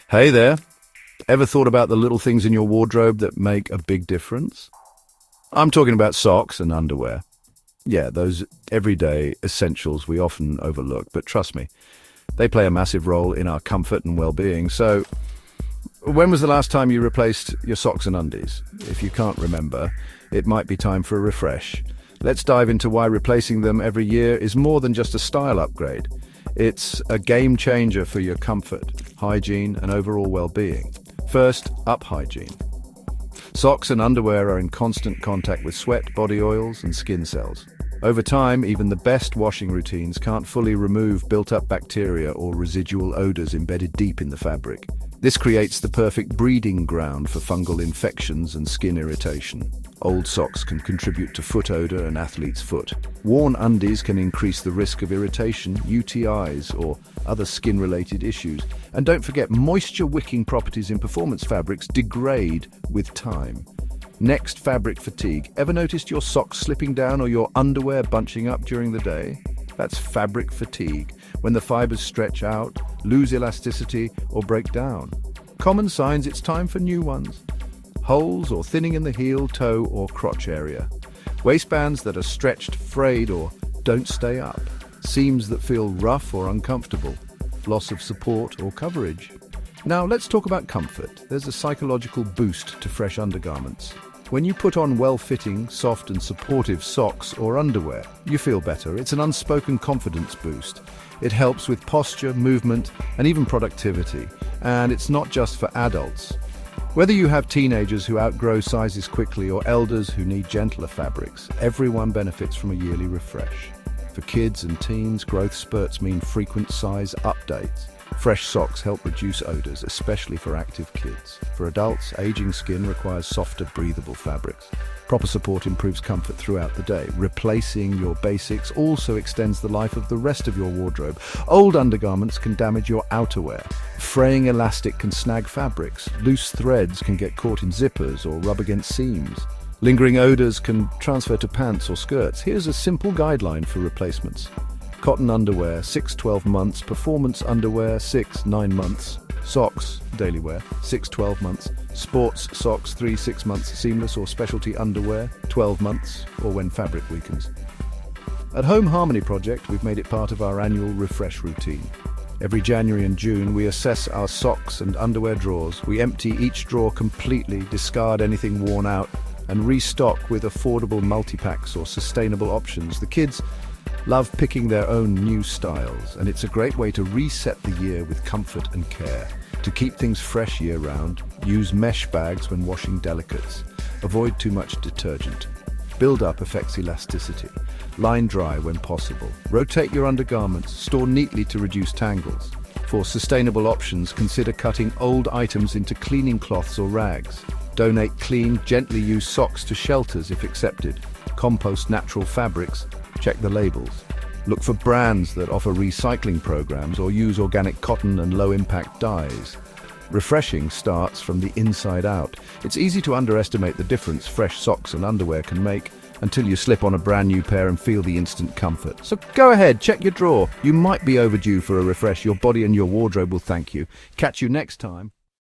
Hey there. Ever thought about the little things in your wardrobe that make a big difference? I'm talking about socks and underwear. Yeah, those everyday essentials we often overlook, but trust me, they play a massive role in our comfort and well-being. So, when was the last time you replaced your socks and undies? If you can't remember, it might be time for a refresh. Let's dive into why replacing them every year is more than just a style upgrade. It's a game changer for your comfort, hygiene, and overall well-being. First, up hygiene. Socks and underwear are in constant contact with sweat, body oils, and skin cells. Over time, even the best washing routines can't fully remove built-up bacteria or residual odors embedded deep in the fabric. This creates the perfect breeding ground for fungal infections and skin irritation. Old socks can contribute to foot odor and athlete's foot. Worn undies can increase the risk of irritation, UTIs, or other skin-related issues. And don't forget, moisture-wicking properties in performance fabrics degrade with time. Next, fabric fatigue. Ever noticed your socks slipping down or your underwear bunching up during the day? That's fabric fatigue, when the fibers stretch out, lose elasticity, or break down. Common signs it's time for new ones. Holes or thinning in the heel, toe, or crotch area. Waistbands that are stretched, frayed, or don't stay up. Seams that feel rough or uncomfortable. Loss of support or coverage. Now let's talk about comfort. There's a psychological boost to fresh undergarments. When you put on well-fitting, soft and supportive socks or underwear, you feel better. It's an unspoken confidence boost. It helps with posture, movement, and even productivity. And it's not just for adults. Whether you have teenagers who outgrow sizes quickly or elders who need gentler fabrics, everyone benefits from a yearly refresh. For kids and teens, growth spurts mean frequent size updates. Fresh socks help reduce odors, especially for active kids. For adults, aging skin requires softer, breathable fabrics. Proper support improves comfort throughout the day. Replacing your basics also extends the life of the rest of your wardrobe. Old undergarments can damage your outerwear. Fraying elastic can snag fabrics. Loose threads can get caught in zippers or rub against seams. Lingering odors can transfer to pants or skirts. Here's a simple guideline for replacements. Cotton underwear, 6-12 months. Performance underwear, 6-9 months. Socks, daily wear, 6-12 months. Sports socks, 3-6 months. Seamless or specialty underwear, 12 months, or when fabric weakens. At Home Harmony Project, we've made it part of our annual refresh routine. Every January and June, we assess our socks and underwear drawers. We empty each drawer completely, discard anything worn out, and restock with affordable multi-packs or sustainable options. The kids love picking their own new styles, and it's a great way to reset the year with comfort and care. To keep things fresh year-round, use mesh bags when washing delicates. Avoid too much detergent. Build-up affects elasticity. Line dry when possible. Rotate your undergarments. Store neatly to reduce tangles. For sustainable options, consider cutting old items into cleaning cloths or rags. Donate clean, gently used socks to shelters if accepted. Compost natural fabrics. Check the labels. Look for brands that offer recycling programs or use organic cotton and low-impact dyes. Refreshing starts from the inside out. It's easy to underestimate the difference fresh socks and underwear can make until you slip on a brand new pair and feel the instant comfort. So go ahead, check your drawer. You might be overdue for a refresh. Your body and your wardrobe will thank you. Catch you next time.